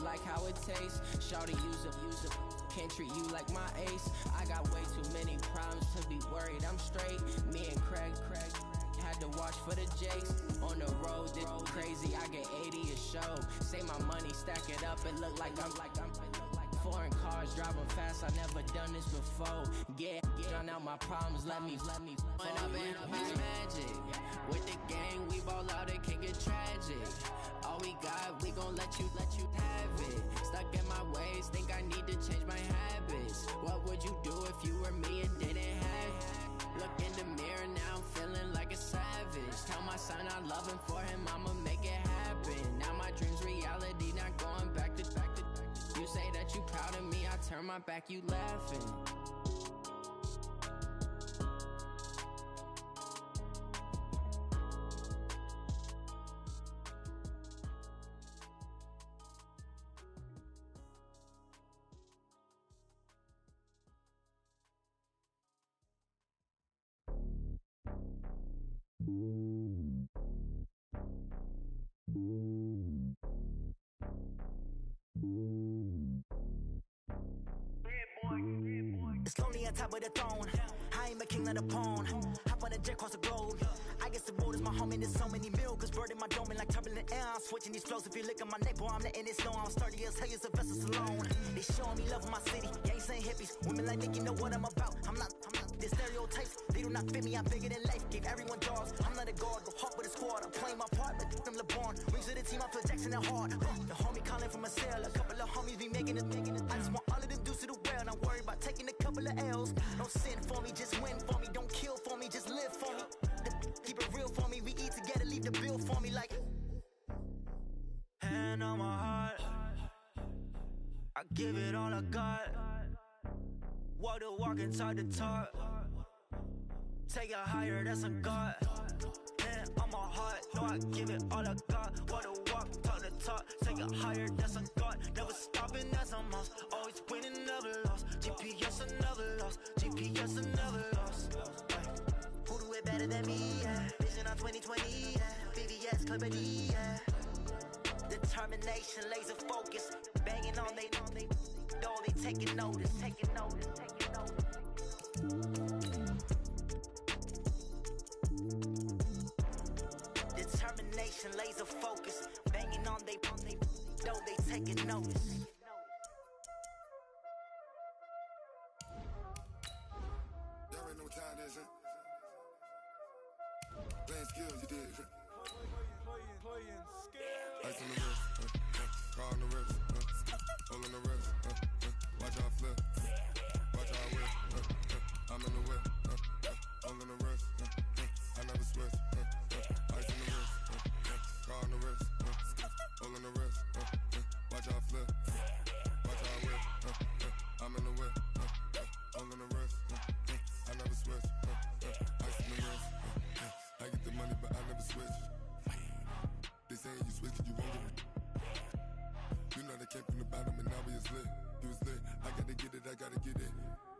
like how it tastes. Shawty use a can't treat you like my ace. I got way too many problems to be worried. I'm straight. Me and Craig had to watch for the Jakes. On the road, this crazy. I get 80 a show. Say my money, stack it up. It look like I'm foreign cars driving fast. I never done this before. Get drown out my problems. Let me. When I've been magic with the gang, we ball out. It can get tragic. All we got, we gon' let you have it. Stuck in my ways, think I need to change my habits. What would you do if you were me and didn't have it? Look in the mirror now, I'm feeling like a savage. Tell my son I love him, for him I'ma make it happen. Now my dream's reality, not going back to. You say that you proud of me, I turn my back, you laughing. It's lonely on top of the throne. I ain't a king, not a pawn. Hop on a jet across the globe. I guess the world is my home and there's so many milkers bird in my dome and like turbulent air. I'm switching these flows. If you look at my neck, boy, I'm letting it slow. I'm sturdy as hell, as a vessel alone. They showing me love in my city. Gangs ain't hippies. Women like Nick, you know what I'm about. I'm not the stereotypes. They do not fit me. I'm bigger than life. Gave everyone dogs. I'm not a guard. Go hawk with a squad. I'm playing my part like them LeBron. Rings to the team. I feel Jackson and hard. The homie calling from a cell. A couple of homies be making it. I just want all of them dudes to do well. Not worried about taking a couple of L's. Don't sin for me, just win for me. Don't kill for me, just live for me. Keep it real for me. We eat together, leave the bill for me like. Hand on my heart, I give it all I got. Walk the walk and talk the talk. Take it higher, that's a God. Hand on my heart, no, I give it all I got. Walk the walk, talk the talk. Take it higher, that's a God. Never stopping, that's a must. Always winning, never lost. GPS, I never lost. GPS, I never lost. Who do it better than me? Yeah. Vision on 2020. Yeah. VVS, Clippity. Yeah. Determination, laser focus. Banging on they taking notice. Determination, laser focus. Banging on they taking notice. Y'all already know what time it is, huh? Playing skills, you did. Playing skills. Ice on the wrist, car on the wrist, hole in the wrist, watch how I flip, watch how I whip, I'm in the whip, hole in the wrist, I never switch, ice on the wrist, car on the wrist, hole in the wrist, watch how I flip, watch how I whip, I'm in the whip, hole in the wrist, I never switch, ice on the wrist, I get the money but I never switch. They saying you switch, you won't get it. You know they came from the bottom and now we is lit. You was lit, I gotta get it, I gotta get it.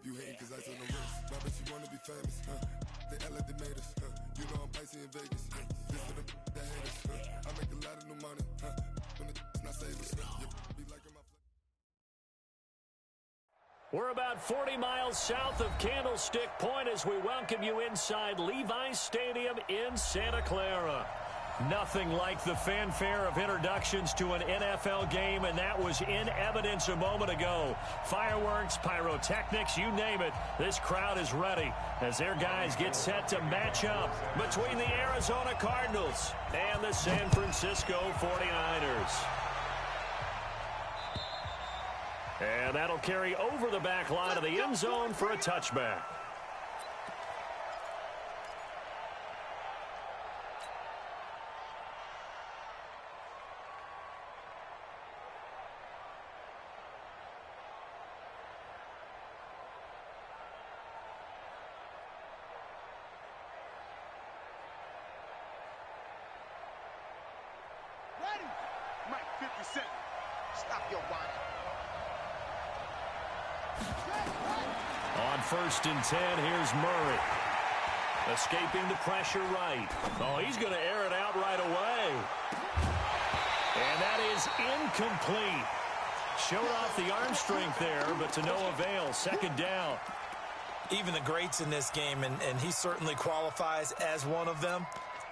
You hating cause I on the wrist. My bitch, you wanna be famous, They LA, they made us, You know I'm icy in Vegas, This for the that hate us, I make a lot of new money, When the not savers, be liking my We're about 40 miles south of Candlestick Point as we welcome you inside Levi's Stadium in Santa Clara. Nothing like the fanfare of introductions to an NFL game, and that was in evidence a moment ago. Fireworks, pyrotechnics, you name it. This crowd is ready as their guys get set to match up between the Arizona Cardinals and the San Francisco 49ers. And that'll carry over the back line of the end zone for a touchback. Mike, 50 seconds. Stop your whining. On 1st and 10, here's Murray. Escaping the pressure right. Oh, he's going to air it out right away. And that is incomplete. Showed off the arm strength there, but to no avail. Second down. Even the greats in this game, and he certainly qualifies as one of them,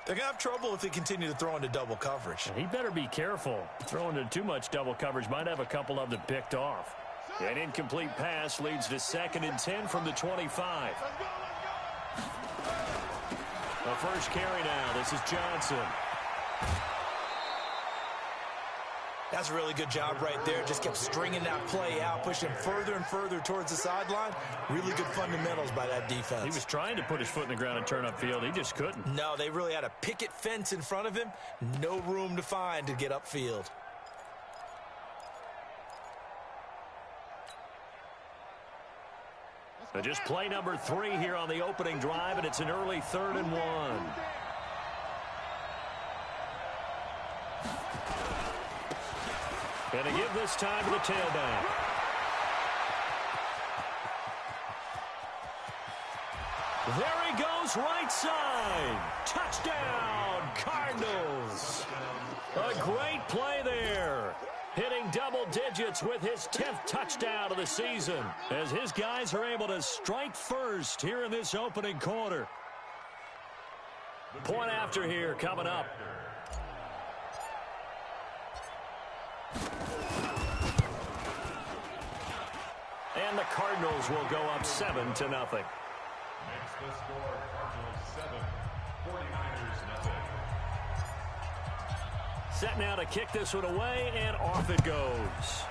they're going to have trouble if they continue to throw into double coverage. He better be careful. Throwing into too much double coverage might have a couple of them picked off. An incomplete pass leads to 2nd and 10 from the 25. The first carry now. This is Johnson. That's a really good job right there. Just kept stringing that play out, pushing further and further towards the sideline. Really good fundamentals by that defense. He was trying to put his foot in the ground and turn upfield. He just couldn't. No, they really had a picket fence in front of him. No room to find to get upfield. So just play number 3 here on the opening drive, and it's an early 3rd and 1. And to give this time to the tailback. There he goes, right side. Touchdown, Cardinals. A great play there. Hitting double digits with his 10th touchdown of the season, as his guys are able to strike first here in this opening quarter. Point after here coming up. And the Cardinals will go up 7-0. Makes the score Cardinals 7, 49ers 0. Set now to kick this one away, and off it goes.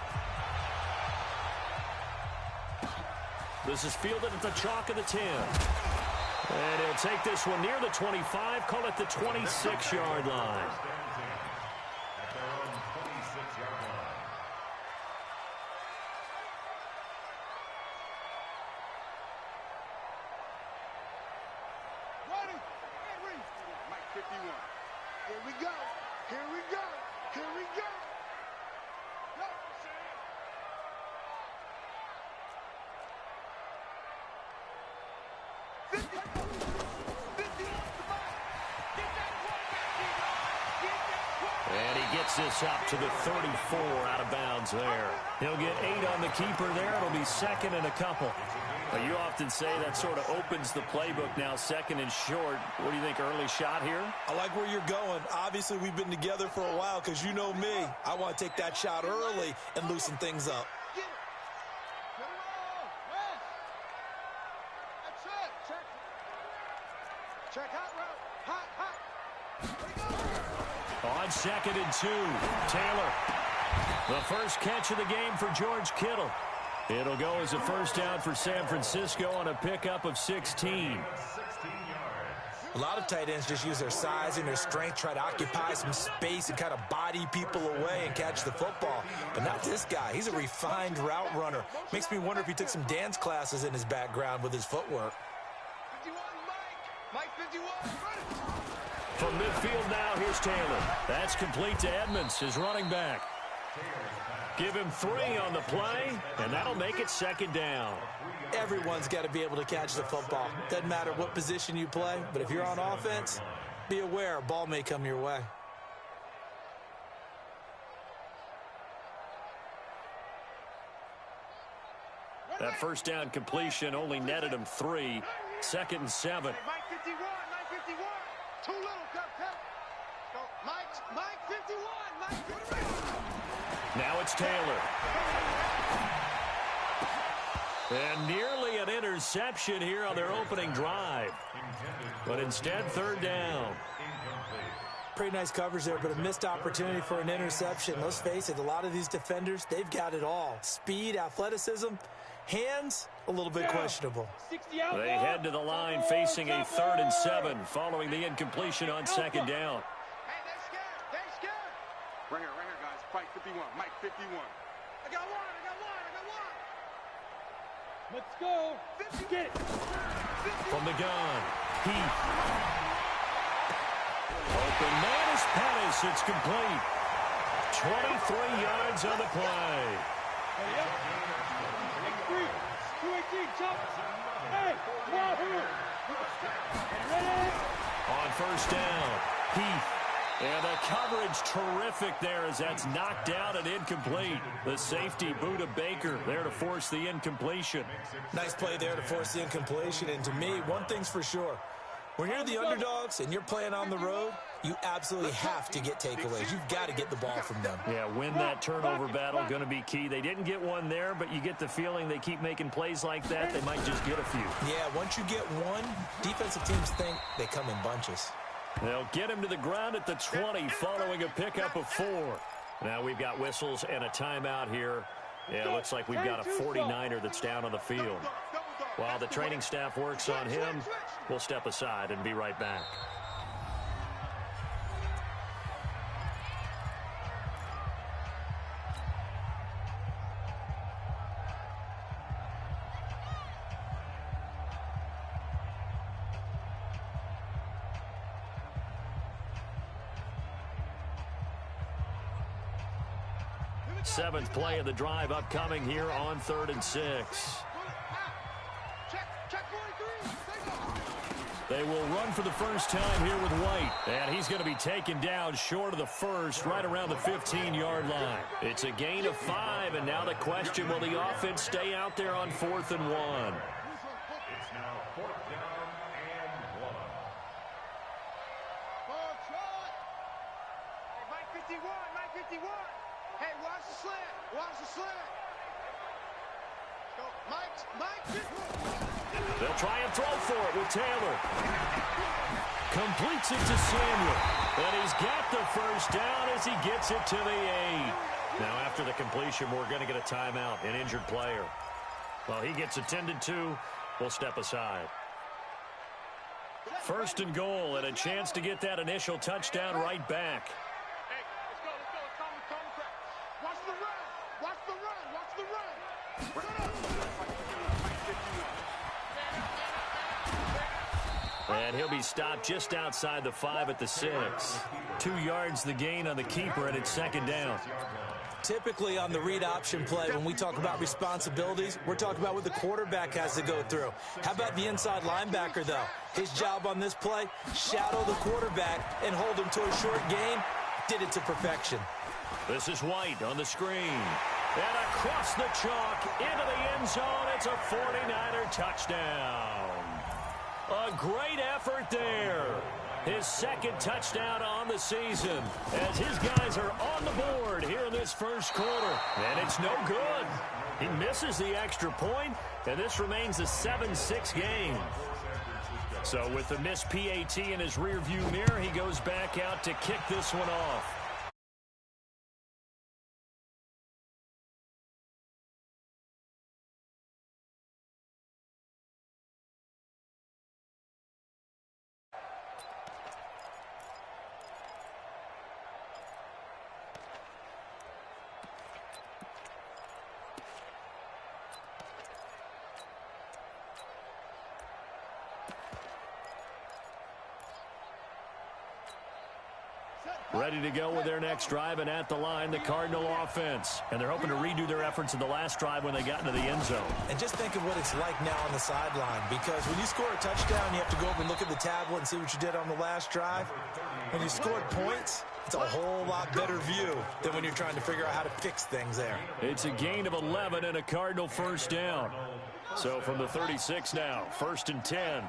This is fielded at the chalk of the 10. And he'll take this one near the 25, call it the 26-yard line. At their own 26-yard line. Ready? Henry. Mike 51. Here we go. Here we go. Here we go. Go, Sam. And he gets this up to the 34 out of bounds there. He'll get 8 on the keeper there. It'll be 2nd and a couple. But you often say that sort of opens the playbook now, 2nd and short. What do you think, early shot here? I like where you're going. Obviously, we've been together for a while because you know me. I want to take that shot early and loosen things up. Get it. Get it all. Yes. That's it. Check. Check hot route. Hot, hot. On 2nd and 2, Taylor. The first catch of the game for George Kittle. It'll go as a first down for San Francisco on a pickup of 16. A lot of tight ends just use their size and their strength, try to occupy some space and kind of body people away and catch the football. But not this guy. He's a refined route runner. Makes me wonder if he took some dance classes in his background with his footwork. 51, Mike. Mike 51. From midfield now, here's Taylor. That's complete to Edmonds, his running back. Give him 3 on the play, and that'll make it 2nd down. Everyone's got to be able to catch the football. Doesn't matter what position you play, but if you're on offense, be aware a ball may come your way. That first down completion only netted him 3. 2nd and 7. Mike 51, Mike 51. Too little, cut. Go, Mike 51, Mike 51. Now it's Taylor. And nearly an interception here on their opening drive. But instead, 3rd down. Pretty nice coverage there, but a missed opportunity for an interception. Let's face it, a lot of these defenders, they've got it all. Speed, athleticism, hands, a little bit questionable. They head to the line facing a 3rd and 7 following the incompletion on 2nd down. Hey, they're scared. Right here, guys. Fight 51, Mike 51. I got one. Let's go. Get it. From the gun, Heath. Open man is Pettis. It's complete. 23 yards on the play. Hurry up. X3. 218. Jump. Hey, Wahoo. Ready? On first down, Heath. And the coverage terrific there as that's knocked out and incomplete. The safety, Buda Baker, there to force the incompletion. Nice play there to force the incompletion. And to me, one thing's for sure. When you're the underdogs and you're playing on the road, you absolutely have to get takeaways. You've got to get the ball from them. Yeah, win that turnover battle, going to be key. They didn't get one there, but you get the feeling they keep making plays like that, they might just get a few. Yeah, once you get one, defensive teams think they come in bunches. They'll get him to the ground at the 20 following a pickup of 4. Now we've got whistles and a timeout here. Yeah, it looks like we've got a 49er that's down on the field. While the training staff works on him, we'll step aside and be right back. Seventh play of the drive upcoming here on 3rd and 6. They will run for the first time here with White. And he's going to be taken down short of the first, right around the 15-yard line. It's a gain of 5, and now the question, will the offense stay out there on 4th and 1? It's now 4th down and 1. Hey, Mike 51, Mike 51. Hey, watch the slant. Watch the slant. Go, Mike. They'll try and throw for it with Taylor. Completes it to Samuel. And he's got the first down as he gets it to the 8. Now, after the completion, we're going to get a timeout, an injured player. Well, he gets attended to. We'll step aside. 1st and goal, and a chance to get that initial touchdown right back. Hey, let's go. Watch the run. Watch the run. And he'll be stopped just outside the 5 at the 6. 2 yards the gain on the keeper, and it's 2nd down. Typically on the read option play, when we talk about responsibilities, we're talking about what the quarterback has to go through. How about the inside linebacker, though? His job on this play, shadow the quarterback and hold him to a short gain. Did it to perfection. This is White on the screen. And across the chalk into the end zone. It's a 49er touchdown. A great effort there. His 2nd touchdown on the season as his guys are on the board here in this first quarter. And it's no good. He misses the extra point, and this remains a 7-6 game. So with the missed PAT in his rearview mirror, he goes back out to kick this one off. Ready to go with their next drive, and at the line, the Cardinal offense. And they're hoping to redo their efforts in the last drive when they got into the end zone. And just think of what it's like now on the sideline, because when you score a touchdown, you have to go over and look at the tablet and see what you did on the last drive. When you scored points, it's a whole lot better view than when you're trying to figure out how to fix things there. It's a gain of 11 and a Cardinal first down. So from the 36 now, 1st and 10.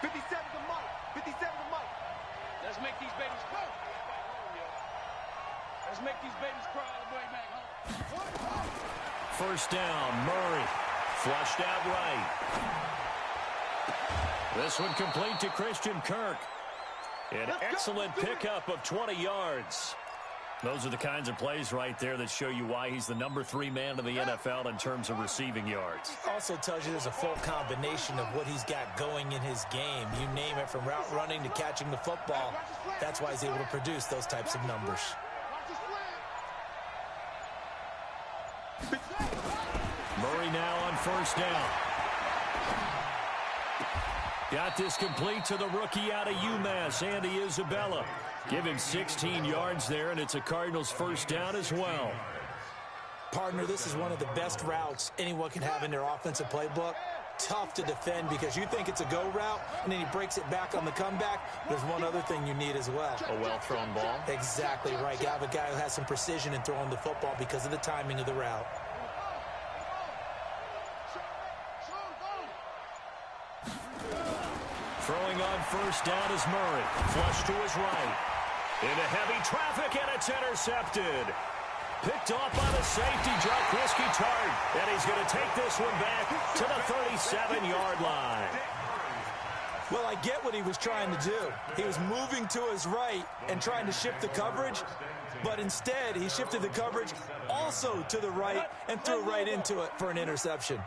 57 to Mike. 57 to Mike. Let's make these babies cry. Let's make these babies cry all the way back home. 1st down, Murray. Flushed out right. This one complete to Christian Kirk. An excellent pickup of 20 yards. Those are the kinds of plays right there that show you why he's the number 3 man in the NFL in terms of receiving yards. Also tells you there's a full combination of what he's got going in his game. You name it, from route running to catching the football. That's why he's able to produce those types of numbers. Murray now on 1st down. Got this complete to the rookie out of UMass, Andy Isabella. Give him 16 yards there, and it's a Cardinals first down as well. Partner, this is one of the best routes anyone can have in their offensive playbook. tough to defend because you think it's a go route, and then he breaks it back on the comeback. There's one other thing you need as well. A well-thrown ball. Exactly right. You have a guy who has some precision in throwing the football because of the timing of the route. Throwing on first down is Murray. Flush to his right. Into heavy traffic, and it's intercepted. Picked off by the safety, Jarkowski Tart. And he's going to take this one back to the 37-yard line. Well, I get what he was trying to do. He was moving to his right and trying to shift the coverage, but instead he shifted the coverage also to the right and threw right into it for an interception.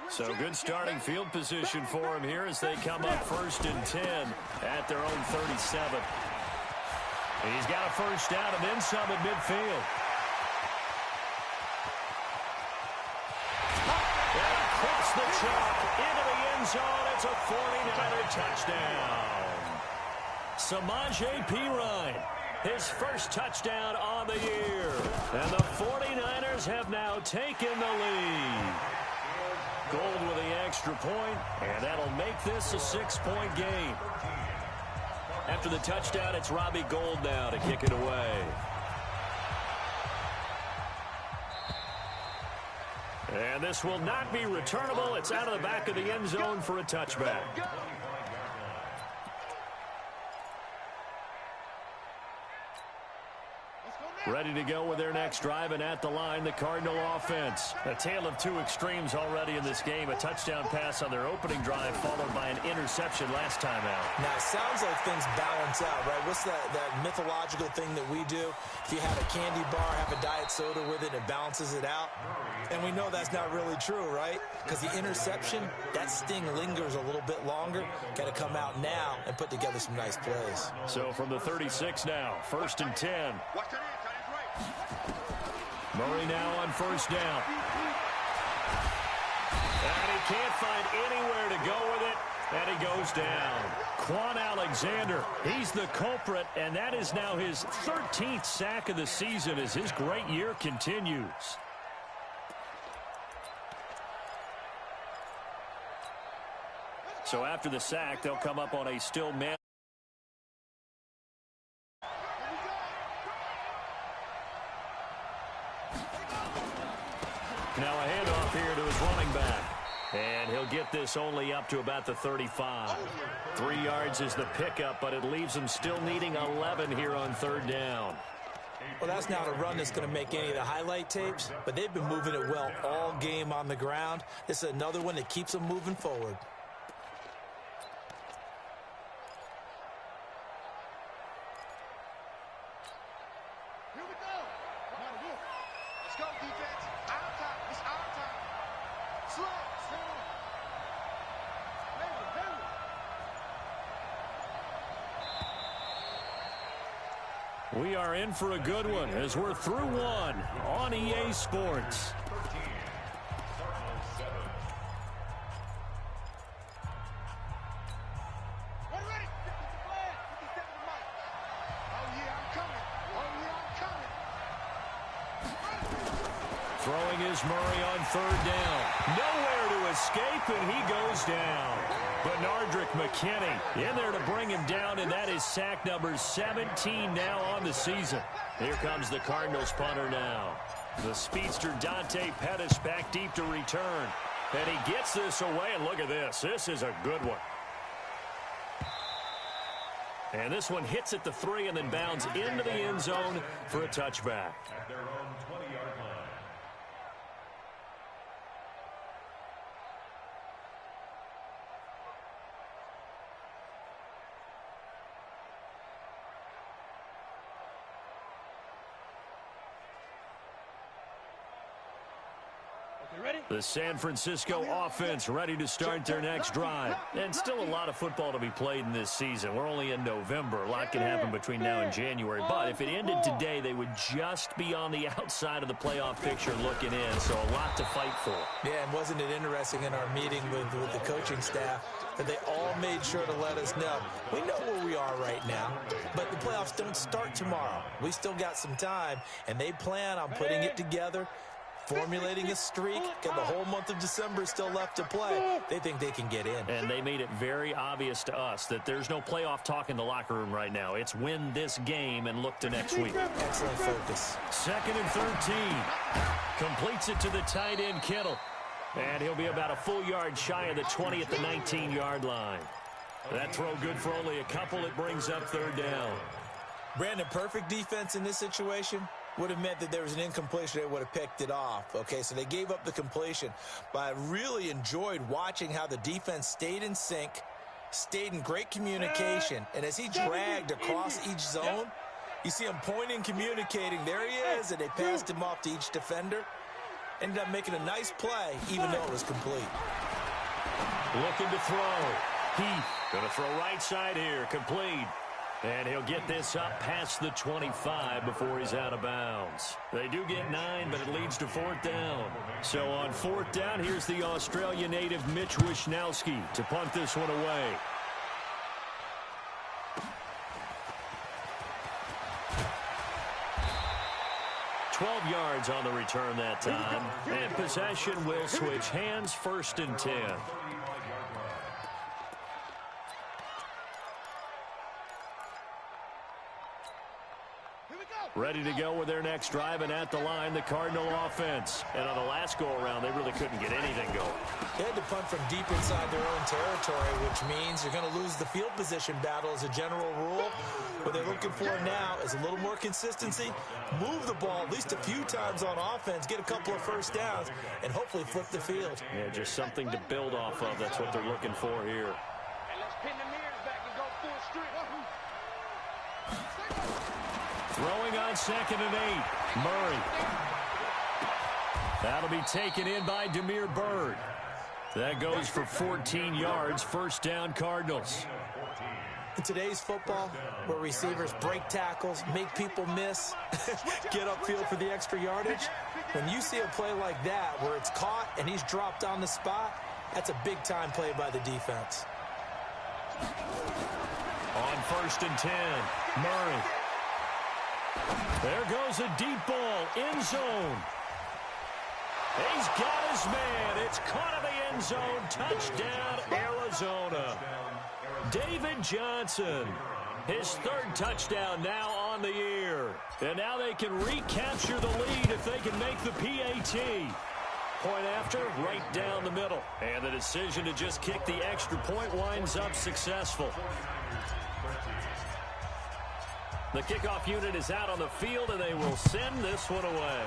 So good starting field position for him here as they come up 1st and 10 at their own 37. He's got a first down and then some at midfield. And across the chalk into the end zone. It's a 49er touchdown. Samaje Perine, his first touchdown on the year. And the 49ers have now taken the lead. Gold with the extra point, and that'll make this a 6-point game. After the touchdown, it's Robbie Gould now to kick it away. And this will not be returnable. It's out of the back of the end zone for a touchback. Ready to go with their next drive, and at the line, the Cardinal offense. A tale of two extremes already in this game. A touchdown pass on their opening drive, followed by an interception last time out. Now, it sounds like things balance out, right? What's that mythological thing that we do? If you have a candy bar, have a diet soda with it, it balances it out. And we know that's not really true, right? Because the interception, that sting lingers a little bit longer. Got to come out now and put together some nice plays. So from the 36 now, 1st and 10. Murray now on first down. And he can't find anywhere to go with it, and he goes down. Quan Alexander, he's the culprit, and that is now his 13th sack of the season as his great year continues. So after the sack, they'll come up on a still man. Now a handoff here to his running back. And he'll get this only up to about the 35. 3 yards is the pickup, but it leaves him still needing 11 here on 3rd down. Well, that's not a run that's going to make any of the highlight tapes, but they've been moving it well all game on the ground. This is another one that keeps them moving forward. We are in for a good one as we're through one on EA Sports. Throwing is Murray on 3rd down. Nowhere to escape, and he goes down. Benardrick McKinney in there to bring him down, and that is sack number 17 now on the season. Here comes the Cardinals punter now. The speedster Dante Pettis back deep to return. And he gets this away, and look at this. This is a good one. And this one hits at the 3 and then bounds into the end zone for a touchback. At their own 20-yard line. The San Francisco offense ready to start their next drive. And still a lot of football to be played in this season. We're only in November. A lot can happen between now and January. But if it ended today, they would just be on the outside of the playoff picture looking in. So a lot to fight for. Yeah, and wasn't it interesting in our meeting with the coaching staff that they all made sure to let us know. We know where we are right now, but the playoffs don't start tomorrow. We still got some time, and they plan on putting it together formulating a streak, got the whole month of December still left to play. They think they can get in. And they made it very obvious to us that there's no playoff talk in the locker room right now. It's win this game and look to next week. Excellent focus. 2nd and 13. Completes it to the tight end, Kittle. And he'll be about a full yard shy of the 20 at the 19-yard line. That throw good for only a couple. It brings up 3rd down. Brandon, perfect defense in this situation would have meant that there was an incompletion. They would have picked it off. Okay, so they gave up the completion. But I really enjoyed watching how the defense stayed in sync, stayed in great communication. And as he dragged across each zone, you see him pointing, communicating. There he is, and they passed him off to each defender. Ended up making a nice play, even though it was complete. Looking to throw. Heath going to throw right side here, complete. And he'll get this up past the 25 before he's out of bounds. They do get 9, but it leads to 4th down. So on 4th down, here's the Australia native Mitch Wishnowsky to punt this one away. $12 yards on the return that time. And possession will switch hands, 1st and 10. Ready to go with their next drive, and at the line, the Cardinal offense. And on the last go-around, they really couldn't get anything going. They had to punt from deep inside their own territory, which means you're going to lose the field position battle as a general rule. What they're looking for now is a little more consistency, move the ball at least a few times on offense, get a couple of 1st downs, and hopefully flip the field. Yeah, just something to build off of. That's what they're looking for here. And let's pin the mirrors back and go full strip. Throwing on 2nd and 8. Murray. That'll be taken in by Damiere Byrd. That goes for 14 yards. 1st down, Cardinals. In today's football, where receivers break tackles, make people miss, get upfield for the extra yardage, when you see a play like that where it's caught and he's dropped on the spot, that's a big-time play by the defense. On 1st and 10, Murray. There goes a deep ball, end zone. He's got his man. It's caught in the end zone. Touchdown, Arizona. David Johnson, his 3rd touchdown now on the year. And now they can recapture the lead if they can make the PAT. Point after, right down the middle. And the decision to just kick the extra point winds up successful. The kickoff unit is out on the field, and they will send this one away.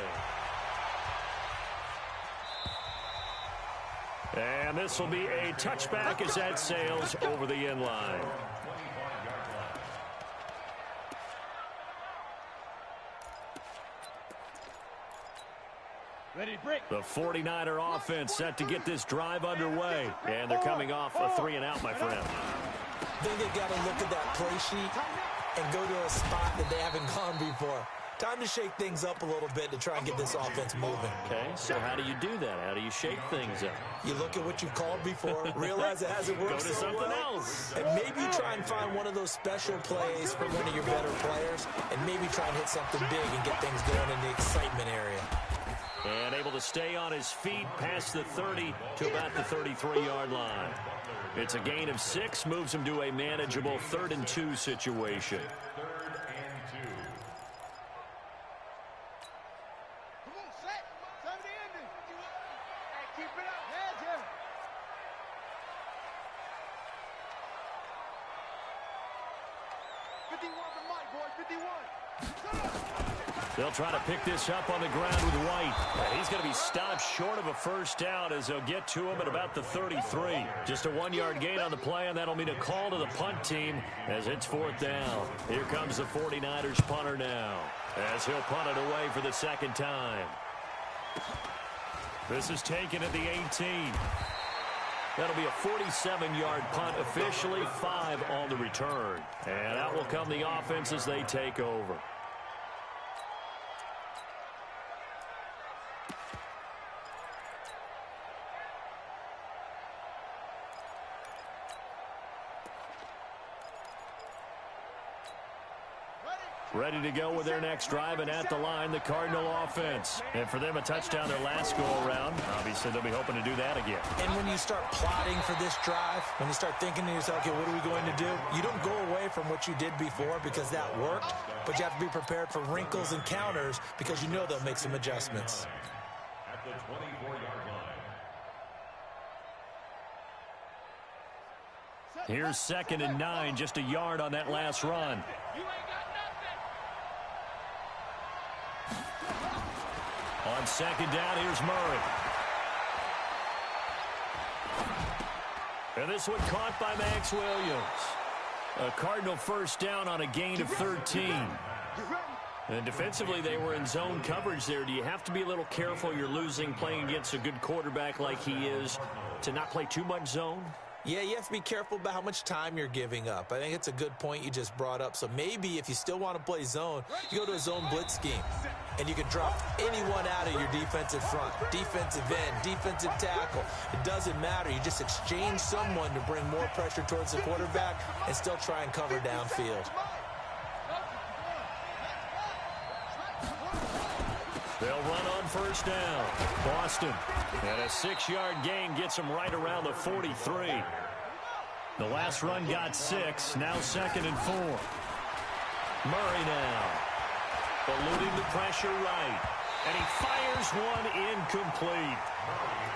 And this will be a touchback as that sails over the end line. Ready to break. The 49er offense set to get this drive underway. And they're coming off a 3-and-out, my friend. I think they've got to look at that play sheet and go to a spot that they haven't gone before. Time to shake things up a little bit to try and get this offense moving. Okay, so how do you do that? How do you shake things up? You look at what you've called before, realize it hasn't worked Go to so something well, else. and maybe you try and find one of those special plays for one of your better players, and maybe try and hit something big and get things going in the excitement area. And able to stay on his feet past the 30 to about the 33-yard line. It's a gain of 6, moves him to a manageable 3rd and 2 situation. Come on, set. Time to end it. Hey, keep it up. Heads here. They'll try to pick this up on the ground with White. And he's going to be stopped short of a 1st down as they'll get to him at about the 33. Just a 1-yard gain on the play, and that'll mean a call to the punt team as it's 4th down. Here comes the 49ers punter now as he'll punt it away for the 2nd time. This is taken at the 18. That'll be a 47-yard punt, officially 5 on the return. And out will come the offense as they take over. ready to go with their next drive, and at the line, the Cardinal offense. And for them, a touchdown their last go-around. Obviously, they'll be hoping to do that again. And when you start plotting for this drive, when you start thinking to yourself, okay, what are we going to do? You don't go away from what you did before because that worked, but you have to be prepared for wrinkles and counters because you know they'll make some adjustments. At the 24-yard line. Here's 2nd and 9, just a yard on that last run. On 2nd down, here's Murray. And this one caught by Max Williams. A Cardinal first down on a gain of 13. And defensively, they were in zone coverage there. Do you have to be a little careful? You're losing playing against a good quarterback like he is to not play too much zone? Yeah, you have to be careful about how much time you're giving up. I think it's a good point you just brought up. So maybe if you still want to play zone, you go to a zone blitz scheme. And you can drop anyone out of your defensive front, defensive end, defensive tackle. It doesn't matter. You just exchange someone to bring more pressure towards the quarterback and still try and cover downfield. They'll run on first down. Boston. And a 6-yard gain gets them right around the 43. The last run got 6. Now 2nd and 4. Murray now. Eluding the pressure right. And he fires one incomplete.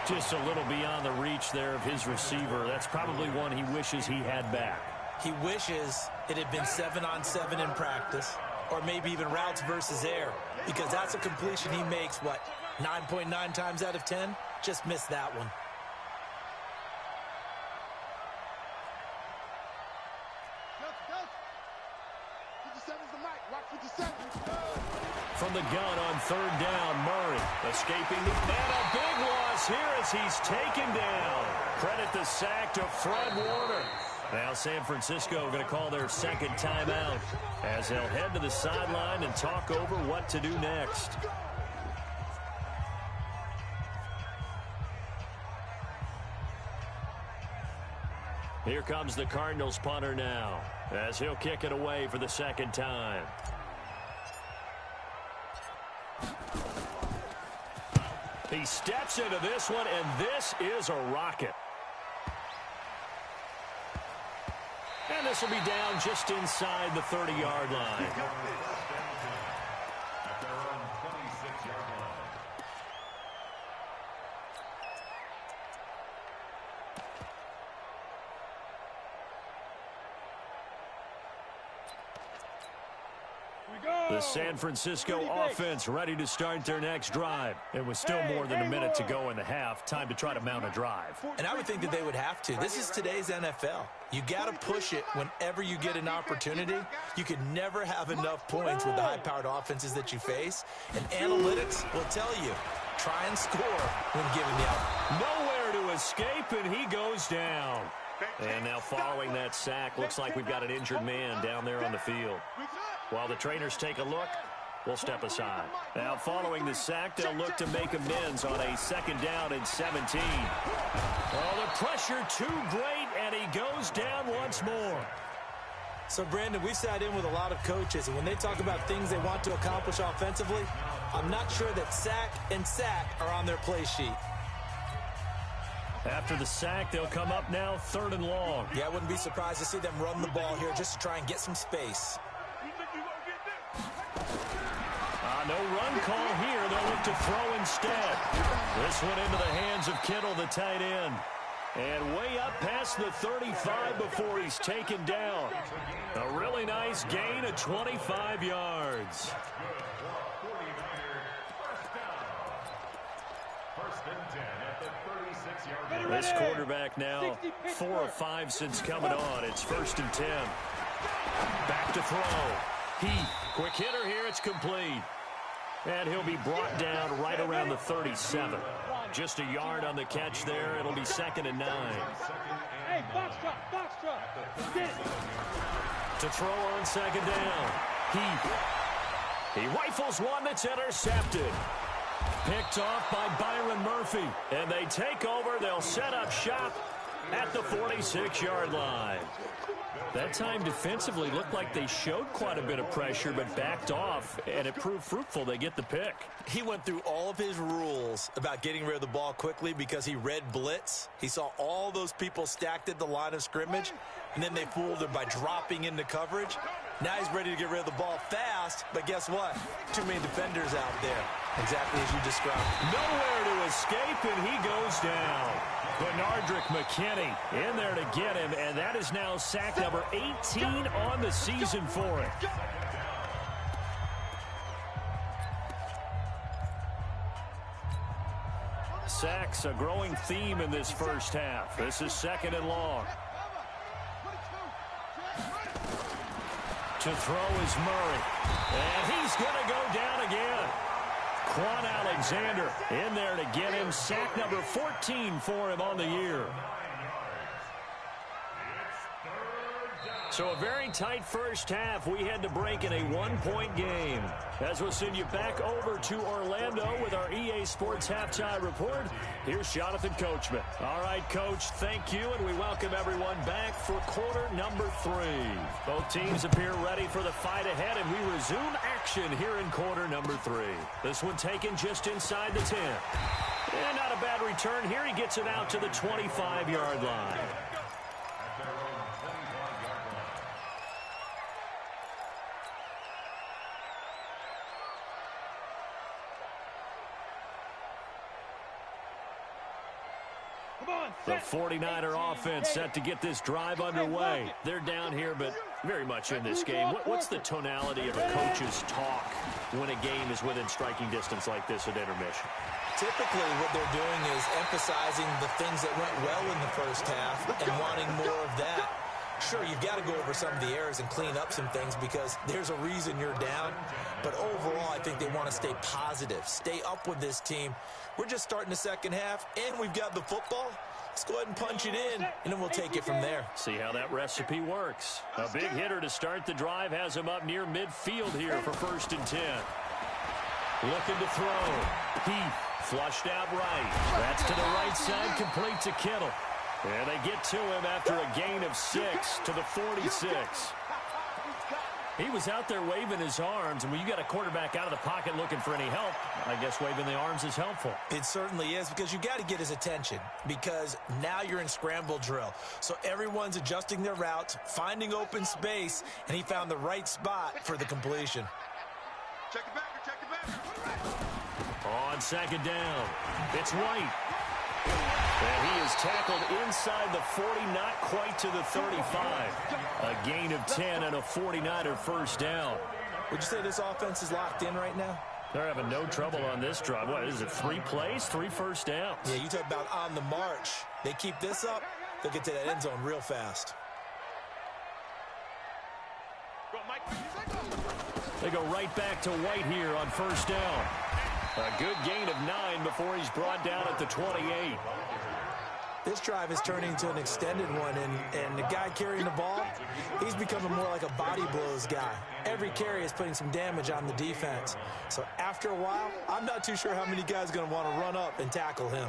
Just a little beyond the reach there of his receiver. That's probably one he wishes he had back. He wishes it had been 7-on-7 in practice, or maybe even routes versus air, because that's a completion he makes, what, 9.9 times out of 10? Just missed that one. From the gun on 3rd down, Murray escaping the and a big loss here as he's taken down. Credit the sack to Fred Warner. Now San Francisco going to call their 2nd timeout as they'll head to the sideline and talk over what to do next. Here comes the Cardinals punter now as he'll kick it away for the 2nd time. He steps into this one, and this is a rocket. And this will be down just inside the 30-yard line. At their own 26-yard line. The San Francisco offense ready to start their next drive. It was still more than a minute to go in the half. Time to try to mount a drive. And I would think that they would have to. This is today's NFL. You got to push it whenever you get an opportunity. You can never have enough points with the high-powered offenses that you face. And analytics will tell you, try and score when given the opportunity. Nowhere to escape, and he goes down. And now following that sack, looks like we've got an injured man down there on the field. While the trainers take a look, we'll step aside. Now following the sack, they'll look to make amends on a 2nd down and 17. Oh, the pressure too great, and he goes down once more. So, Brandon, we've sat in with a lot of coaches, and when they talk about things they want to accomplish offensively, I'm not sure that sack and sack are on their play sheet. After the sack, they'll come up now 3rd and long. Yeah, I wouldn't be surprised to see them run the ball here just to try and get some space. No run call here. They'll look to throw instead. This one into the hands of Kittle, the tight end. And way up past the 35 before he's taken down. A really nice gain of 25 yards. This quarterback now 4 of 5 since coming on. It's 1st and 10. Back to throw. Quick hitter here. It's complete. And he'll be brought down right around the 37. Just a yard on the catch there. It'll be 2nd and 9. Hey, box drop. Get it. To throw on 2nd down. He rifles one that's intercepted. Picked off by Byron Murphy. And they take over. They'll set up shop at the 46-yard line. That time defensively looked like they showed quite a bit of pressure but backed off, and it proved fruitful. They get the pick. He went through all of his rules about getting rid of the ball quickly because he read blitz. He saw all those people stacked at the line of scrimmage, and then they fooled him by dropping into coverage. Now he's ready to get rid of the ball fast, but guess what? Too many defenders out there, exactly as you described. Nowhere to escape, and he goes down. Bernardrick McKinney in there to get him, and that is now sack number 18 on the season for it. Sacks, a growing theme in this first half. This is 2nd and long. To throw is Murray, and he's going to go down again. Quan Alexander in there to get him. Sack number 14 for him on the year. So a very tight first half. We had to break in a one-point game. As we'll send you back over to Orlando with our EA Sports Halftime Report, here's Jonathan Coachman. All right, Coach, thank you, and we welcome everyone back for quarter number 3. Both teams appear ready for the fight ahead, and we resume action here in quarter number 3. This one taken just inside the 10. And not a bad return here. He gets it out to the 25-yard line. The 49er offense set to get this drive underway. They're down here, but very much in this game. What's the tonality of a coach's talk when a game is within striking distance like this at intermission? Typically, what they're doing is emphasizing the things that went well in the first half and wanting more of that. Sure, you've got to go over some of the errors and clean up some things because there's a reason you're down. But overall, I think they want to stay positive, stay up with this team. We're just starting the second half, and we've got the football. Let's go ahead and punch it in, and then we'll take it from there. See how that recipe works. A big hitter to start the drive has him up near midfield here for 1st and 10. Looking to throw. Heath flushed out right. That's to the right side, complete to Kittle. And they get to him after a gain of 6 to the 46. He was out there waving his arms, and when you got a quarterback out of the pocket looking for any help, I guess waving the arms is helpful. It certainly is, because you got to get his attention, because now you're in scramble drill. So everyone's adjusting their routes, finding open space, and he found the right spot for the completion. Check it back, check it back. On 2nd down, it's White. And he is tackled inside the 40, not quite to the 35. A gain of 10 and a 49er first down. Would you say this offense is locked in right now? They're having no trouble on this drive. What is it, 3 plays, 3 first downs? Yeah, you talk about on the march. They keep this up, they'll get to that end zone real fast. They go right back to White here on 1st down. A good gain of 9 before he's brought down at the 28. This drive is turning into an extended one, and the guy carrying the ball, he's becoming more like a body blows guy. Every carry is putting some damage on the defense. So after a while, I'm not too sure how many guys are going to want to run up and tackle him.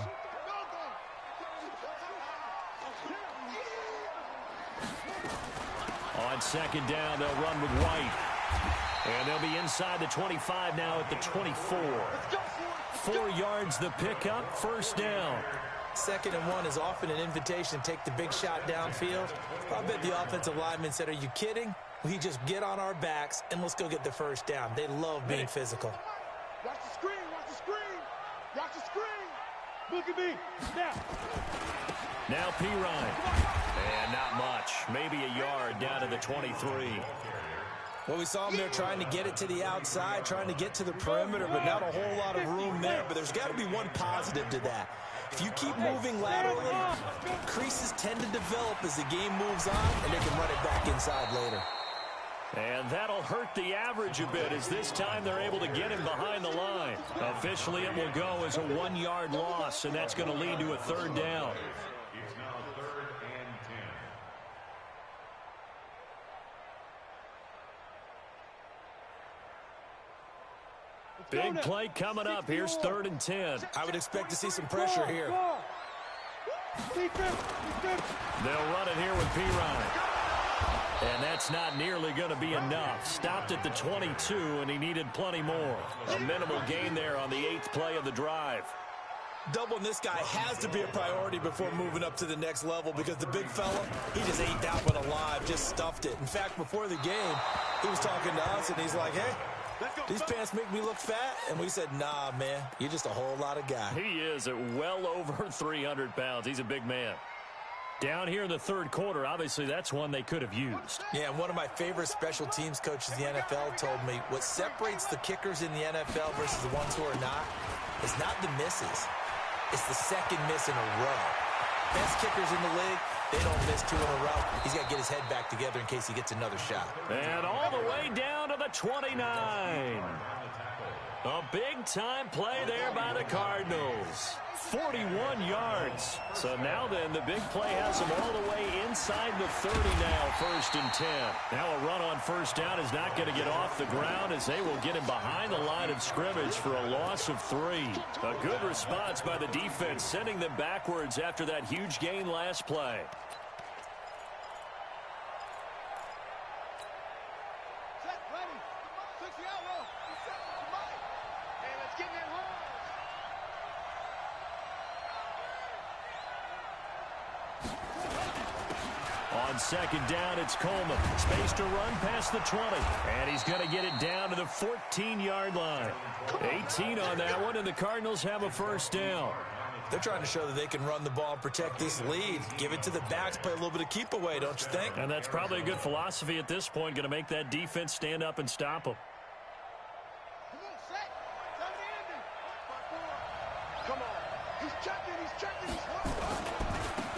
On 2nd down, they'll run with White. And they'll be inside the 25 now at the 24. 4 yards the pickup, 1st down. 2nd and 1 is often an invitation to take the big shot downfield. I bet the offensive lineman said, are you kidding? We just get on our backs and let's go get the 1st down. They love being physical. Watch the screen, watch the screen, watch the screen. Look at me, now. Now Pirine. And not much, maybe a yard down to the 23. Well, we saw him there trying to get it to the outside, trying to get to the perimeter, but not a whole lot of room there. But there's got to be one positive to that. If you keep moving laterally, creases tend to develop as the game moves on, and they can run it back inside later. And that'll hurt the average a bit, as this time they're able to get him behind the line. Officially, it will go as a 1-yard loss, and that's going to lead to a 3rd down. It's now 3rd and 10. Big play coming up. Here's 3rd and 10. I would expect to see some pressure here. They'll run it here with Pirine. And that's not nearly going to be enough. Stopped at the 22, and he needed plenty more. A minimal gain there on the 8th play of the drive. Doubling this guy has to be a priority before moving up to the next level because the big fella, he just ate that one alive, just stuffed it. In fact, before the game, he was talking to us, and he's like, hey, these pants make me look fat? And we said, nah, man, you're just a whole lot of guy. He is at well over 300 pounds. He's a big man. Down here in the third quarter, obviously that's one they could have used. Yeah, and one of my favorite special teams coaches in the NFL told me what separates the kickers in the NFL versus the ones who are not is not the misses. It's the second miss in a row. Best kickers in the league, they don't miss 2 in a row. He's got to get his head back together in case he gets another shot. And all the way down to the 29. A big-time play there by the Cardinals. 41 yards. So now then, the big play has them all the way inside the 30 now, 1st and 10. Now a run on first down is not going to get off the ground as they will get him behind the line of scrimmage for a loss of 3. A good response by the defense, sending them backwards after that huge gain last play. On second down, it's Coleman. Space to run past the 20. And he's going to get it down to the 14-yard line. 18 on that one, and the Cardinals have a first down. They're trying to show that they can run the ball and protect this lead. Give it to the backs, play a little bit of keep away, don't you think? And that's probably a good philosophy at this point, going to make that defense stand up and stop them.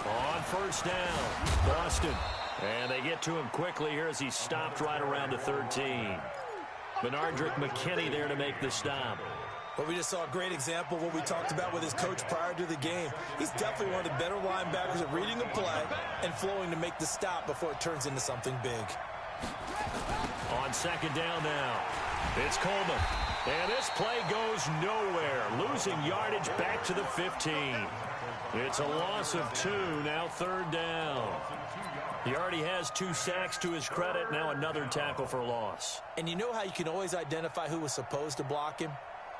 On first down, Boston. And they get to him quickly here as he stopped right around the 13. Bernardrick McKinney there to make the stop. But we just saw a great example of what we talked about with his coach prior to the game. He's definitely one of the better linebackers at reading a play and flowing to make the stop before it turns into something big. On second down now, it's Coleman. And this play goes nowhere, losing yardage back to the 15. It's a loss of 2, now 3rd down. He already has 2 sacks to his credit, now another tackle for loss. And you know how you can always identify who was supposed to block him?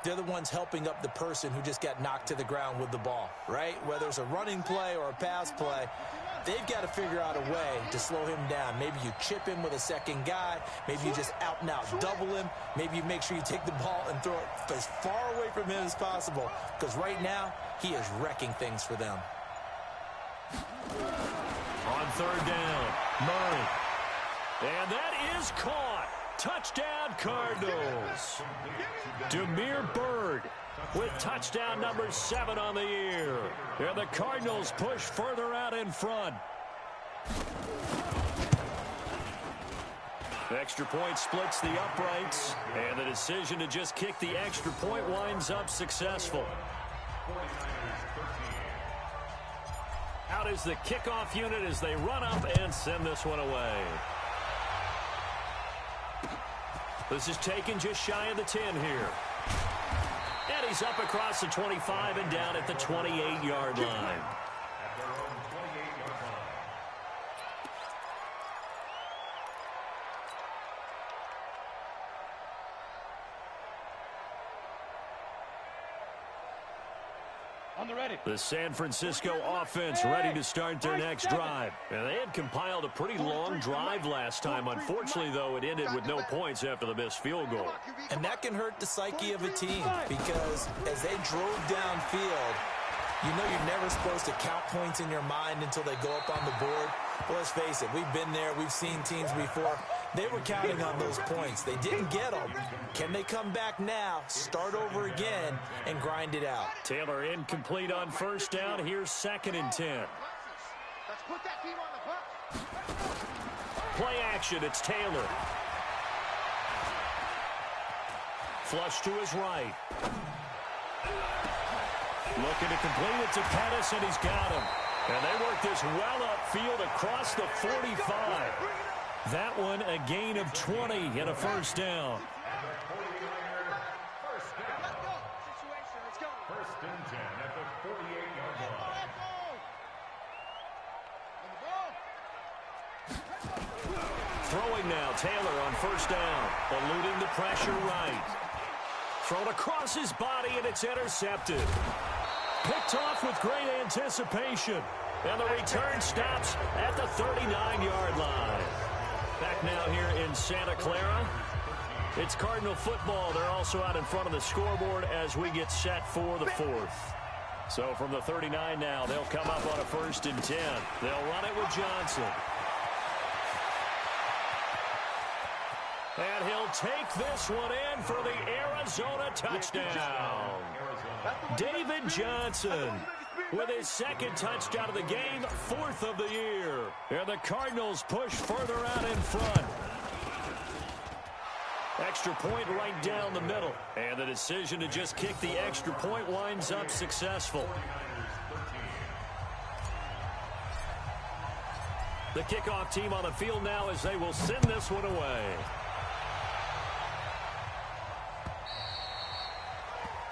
They're the ones helping up the person who just got knocked to the ground with the ball, right? Whether it's a running play or a pass play, they've got to figure out a way to slow him down. Maybe you chip him with a second guy. Maybe you just out and out double him. Maybe you make sure you take the ball and throw it as far away from him as possible. Because right now, he is wrecking things for them. On 3rd down, Murray. And that is caught. Touchdown, Cardinals. Demir Bird with touchdown number 7 on the year. And the Cardinals push further out in front. Extra point splits the uprights. And the decision to just kick the extra point winds up successful. Out is the kickoff unit as they run up and send this one away. This is taken just shy of the 10 here. And he's up across the 25 and down at the 28-yard line. The San Francisco offense ready to start their next drive. And they had compiled a pretty long drive last time. Unfortunately, though, it ended with no points after the missed field goal. And that can hurt the psyche of a team because as they drove downfield, you know you're never supposed to count points in your mind until they go up on the board. Well, let's face it, we've been there. We've seen teams before. They were counting on those points. They didn't get them. Can they come back now, start over again, and grind it out? Taylor incomplete on first down. Here's 2nd and 10. Let's put that team on the bus. Play action. It's Taylor. Flush to his right. Looking to complete it to Pettis, and he's got him. And they work this well upfield across the 45. That one a gain of 20 and a first down. First and 10 at the 48-yard line. Throwing now, Taylor on first down. Eluding the pressure right. Thrown across his body, and it's intercepted. Picked off with great anticipation. And the return stops at the 39-yard line. Back now here in Santa Clara. It's Cardinal football. They're also out in front of the scoreboard as we get set for the fourth. So from the 39 now, they'll come up on a 1st and 10. They'll run it with Johnson. And he'll take this one in for the Arizona touchdown. David Johnson with his 2nd touchdown of the game, 4th of the year. And the Cardinals push further out in front. Extra point right down the middle. And the decision to just kick the extra point winds up successful. The kickoff team on the field now as they will send this one away.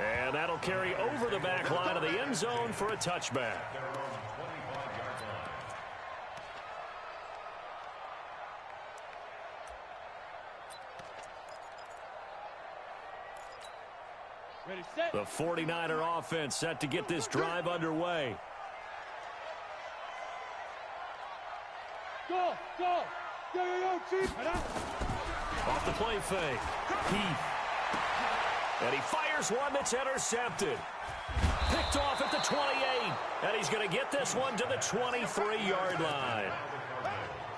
And that'll carry over the back line of the end zone for a touchback. Ready, set. The 49er offense set to get this drive underway. Go, go. Yo, yo, yo, Chief. Off the play fake. Heath. And he fires one that's intercepted. Picked off at the 28. And he's going to get this one to the 23-yard line.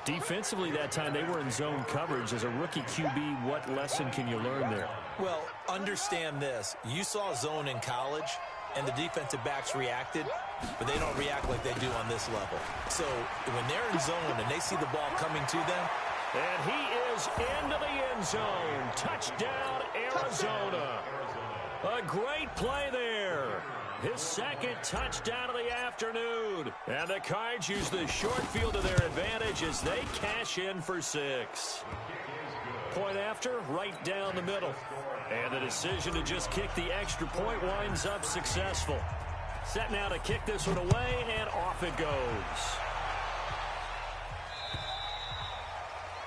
Defensively that time, they were in zone coverage. As a rookie QB, what lesson can you learn there? Well, understand this. You saw zone in college, and the defensive backs reacted, but they don't react like they do on this level. So when they're in zone and they see the ball coming to them. And he is into the end zone. Touchdown, Arizona. A great play there. His 2nd touchdown of the afternoon. And the Cards use the short field to their advantage as they cash in for 6. Point after, right down the middle. And the decision to just kick the extra point winds up successful. Set now to kick this one away, and off it goes.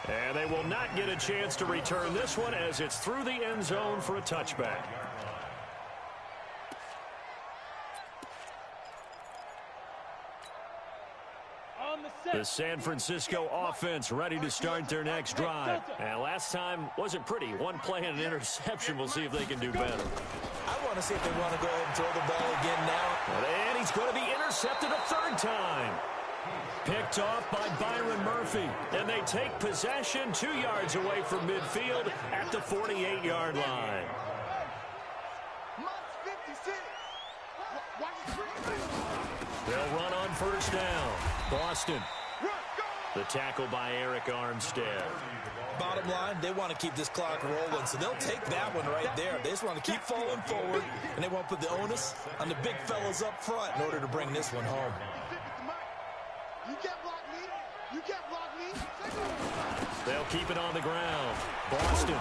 And they will not get a chance to return this one as it's through the end zone for a touchback. The San Francisco offense ready to start their next drive. And last time wasn't pretty. One play and an interception. We'll see if they can do better. I want to see if they want to go ahead and throw the ball again now. And he's going to be intercepted a 3rd time. Picked off by Byron Murphy. And they take possession 2 yards away from midfield at the 48-yard line. They'll run on 1st down. Boston. The tackle by Eric Armstead. Bottom line, they want to keep this clock rolling, so they'll take that one right there. They just want to keep falling forward, and they want to put the onus on the big fellas up front in order to bring this one home. You can't block me. You can't block me. They'll keep it on the ground. Boston.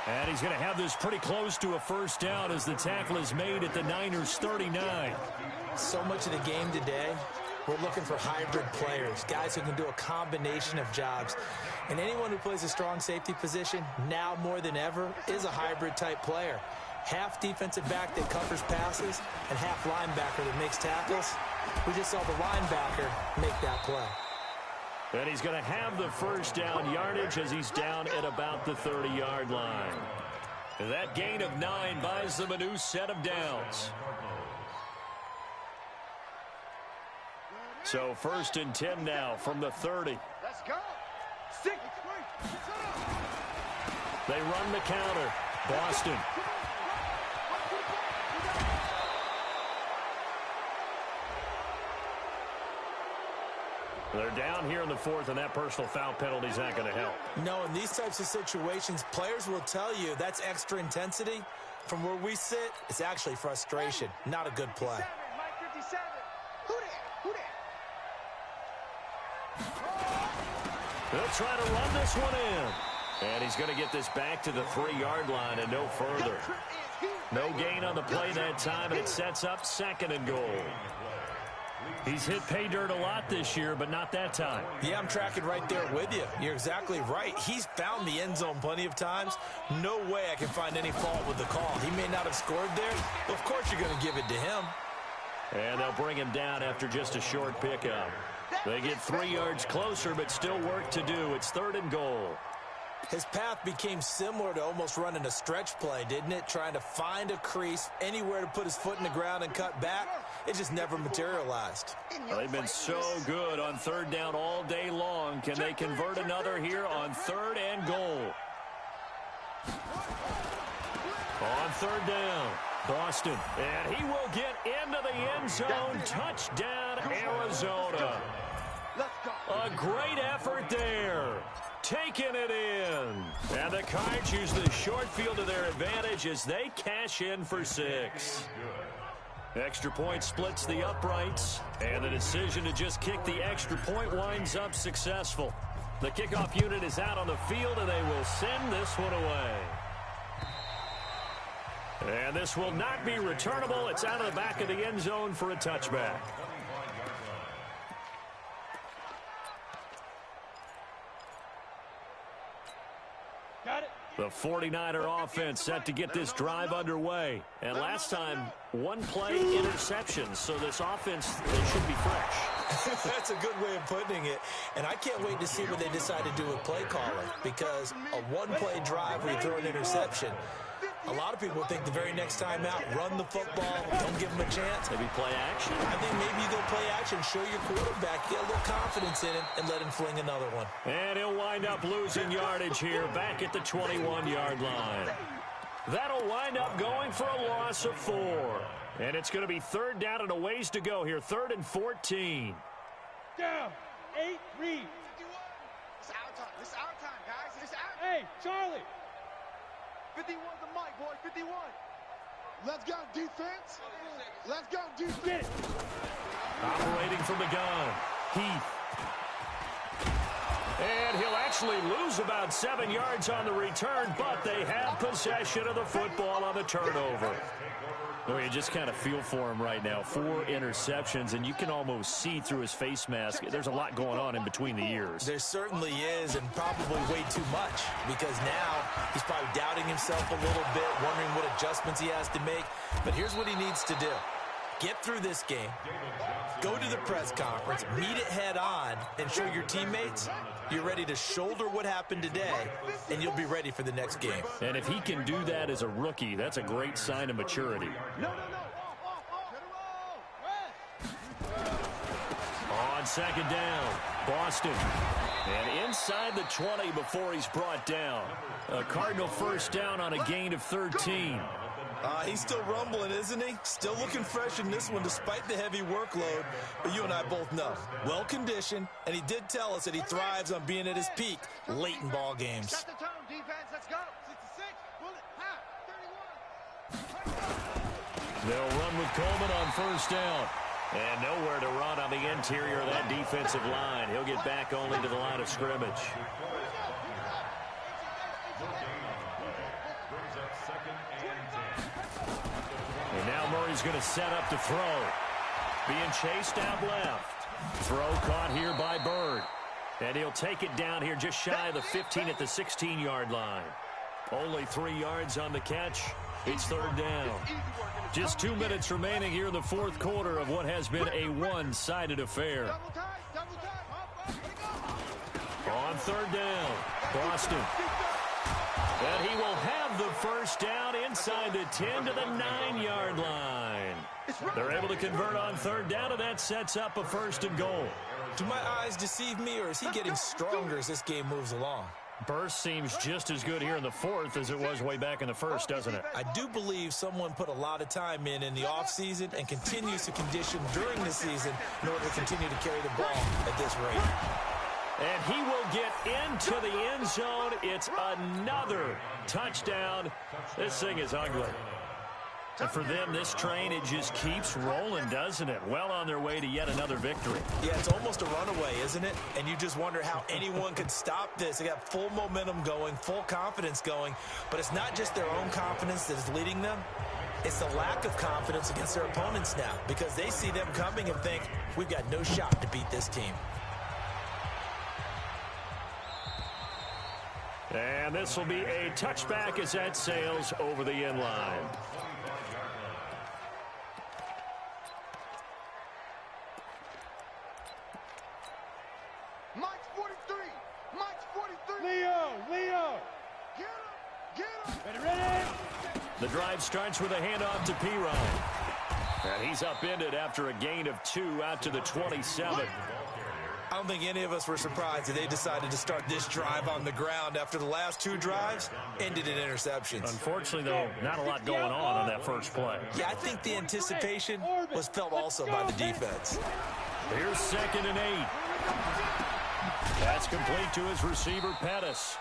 And he's going to have this pretty close to a 1st down as the tackle is made at the Niners' 39. So much of the game today, we're looking for hybrid players, guys who can do a combination of jobs. And anyone who plays a strong safety position, now more than ever, is a hybrid-type player. Half defensive back that covers passes and half linebacker that makes tackles. We just saw the linebacker make that play. And he's going to have the 1st down yardage as he's down at about the 30-yard line. That gain of 9 buys them a new set of downs. So 1st and 10 now from the 30. Let's go. 6. They run the counter. Boston. They're down here in the 4th, and that personal foul penalty is not going to help. No, in these types of situations, players will tell you that's extra intensity. From where we sit, it's actually frustration, not a good play. Mike 57. Who that? Who that? They'll try to run this one in. And he's going to get this back to the 3-yard line and no further. No gain on the play that time, and it sets up 2nd and goal. He's hit pay dirt a lot this year, but not that time. Yeah, I'm tracking right there with you. You're exactly right. He's found the end zone plenty of times. No way I can find any fault with the call. He may not have scored there, but of course you're going to give it to him. And they'll bring him down after just a short pickup. They get 3 yards closer, but still work to do. It's 3rd and goal. His path became similar to almost running a stretch play, didn't it? Trying to find a crease, anywhere to put his foot in the ground and cut back. It just never materialized. Well, they've been so good on 3rd down all day long. Can they convert another here on 3rd and goal? On 3rd down, Boston. And he will get into the end zone. Touchdown, Arizona. A great effort there. Taking it in. And the Cards use the short field to their advantage as they cash in for 6. Extra point splits the uprights. And the decision to just kick the extra point winds up successful. The kickoff unit is out on the field, and they will send this one away. And this will not be returnable. It's out of the back of the end zone for a touchback. The 49er offense set to get this drive underway. And last time, 1 play interception. So this offense, they should be fresh. That's a good way of putting it. And I can't wait to see what they decide to do with play calling. Because a 1-play drive where you throw an interception, a lot of people think the very next time out, run the football, don't give them a chance. Maybe play action? I think maybe you go play action, show your quarterback, get a little confidence in him, and let him fling another one. And he'll wind up losing yardage here back at the 21-yard line. That'll wind up going for a loss of 4. And it's going to be 3rd down and a ways to go here, 3rd and 14. Down. 8, read. It's our time. It's our time, guys. It's our time. Hey, Charlie. 51 the mic, boy. 51. Let's go, defense. Let's go, defense. Get it. Operating from the gun, Heath. And he'll actually lose about 7 yards on the return, but they have possession of the football on the turnover. Well, you just kind of feel for him right now. 4 interceptions, and you can almost see through his face mask. There's a lot going on in between the ears. There certainly is, and probably way too much, because now he's probably doubting himself a little bit, wondering what adjustments he has to make. But here's what he needs to do. Get through this game, go to the press conference, meet it head on, and show your teammates you're ready to shoulder what happened today, and you'll be ready for the next game. And if he can do that as a rookie, that's a great sign of maturity. On 2nd down, Boston. And inside the 20 before he's brought down. A Cardinal 1st down on a gain of 13. He's still rumbling, isn't he? Still looking fresh in this one despite the heavy workload. But you and I both know, well-conditioned, and he did tell us that he thrives on being at his peak late in ball games. Set the tone, defense. Let's go. 66. Bullet. Ha. 31. They'll run with Coleman on 1st down. And nowhere to run on the interior of that defensive line. He'll get back only to the line of scrimmage. And now Murray's going to set up to throw. Being chased out left. Throw caught here by Bird. And he'll take it down here just shy of the 15 at the 16-yard line. Only 3 yards on the catch. It's 3rd down. Just 2 minutes remaining here in the 4th quarter of what has been a one-sided affair. On 3rd down, Boston. And he will have the 1st down inside the 10 to the 9-yard line. They're able to convert on 3rd down, and that sets up a 1st and goal. Do my eyes deceive me, or is he getting stronger as this game moves along? Burst seems just as good here in the 4th as it was way back in the 1st, doesn't it? I do believe someone put a lot of time in the offseason and continues to condition during the season in order to continue to carry the ball at this rate. And he will get into the end zone. It's another touchdown. This thing is ugly. And for them, this train, it just keeps rolling, doesn't it? Well on their way to yet another victory. Yeah, it's almost a runaway, isn't it? And you just wonder how anyone could stop this. They got full momentum going, full confidence going. But it's not just their own confidence that is leading them. It's the lack of confidence against their opponents now because they see them coming and think, we've got no shot to beat this team. And this will be a touchback as that sails over the end line. Mike's 43. Mike's 43. Leo. Get him. Ready. The drive starts with a handoff to P-Ryan. And he's upended after a gain of 2 out to the 27. I don't think any of us were surprised that they decided to start this drive on the ground after the last 2 drives ended in interceptions. Unfortunately, though, not a lot going on that first play. Yeah, I think the anticipation was felt also by the defense. Here's 2nd and 8. That's complete to his receiver, Pettis.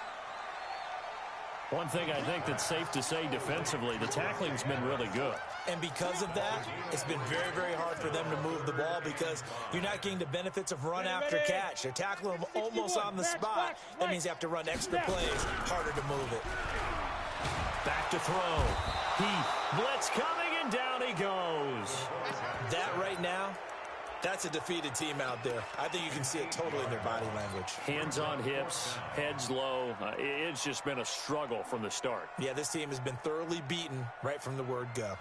One thing I think that's safe to say defensively, the tackling's been really good. And because of that, it's been very, very hard for them to move the ball because you're not getting the benefits of run after catch. They're tackling them almost on the spot. That means you have to run extra plays, harder to move it. Back to throw. Blitz coming, and down he goes. That right now, that's a defeated team out there. I think you can see it totally in their body language. Hands on hips, heads low. It's just been a struggle from the start. Yeah, this team has been thoroughly beaten right from the word go.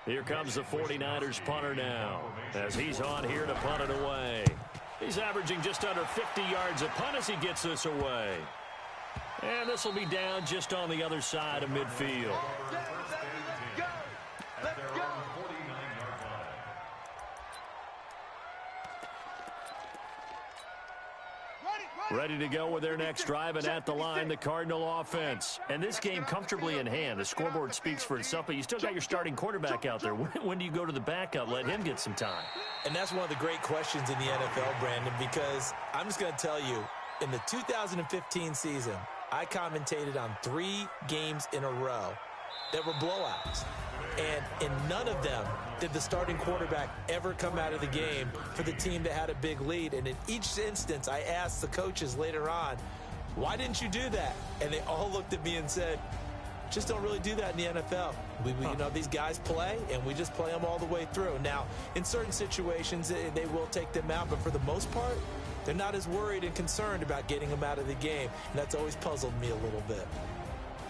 Here comes the 49ers punter now as he's on here to punt it away. He's averaging just under 50 yards a punt as he gets this away. And this will be down just on the other side of midfield. Ready to go with their next drive, and at the line, the Cardinal offense. And this game comfortably in hand. The scoreboard speaks for itself, but you still got your starting quarterback out there. When do you go to the backup? Let him get some time. And that's one of the great questions in the NFL, Brandon, because I'm just going to tell you, in the 2015 season, I commentated on 3 games in a row that were blowouts. And in none of them did the starting quarterback ever come out of the game for the team that had a big lead. And in each instance, I asked the coaches later on, why didn't you do that? And they all looked at me and said, just don't really do that in the NFL. You know, these guys play, and we just play them all the way through. Now, in certain situations, they will take them out, but for the most part, they're not as worried and concerned about getting them out of the game. And that's always puzzled me a little bit.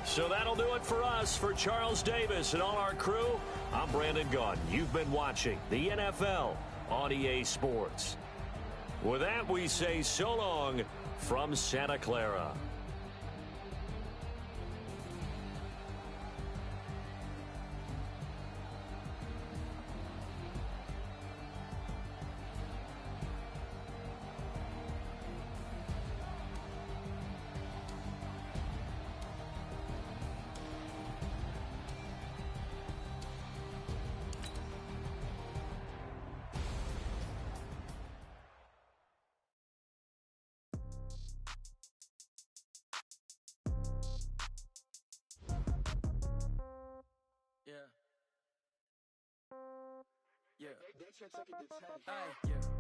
So that'll do it for us. For Charles Davis and all our crew, I'm Brandon Gaudin. You've been watching the NFL on EA Sports. With that, we say so long from Santa Clara.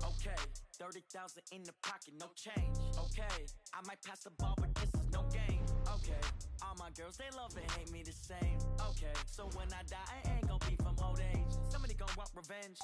Okay, 30,000 in the pocket, no change. Okay, I might pass the ball, but this is no game. Okay, all my girls, they love and hate me the same. Okay, so when I die, I ain't gonna be from old age. Somebody gonna want revenge.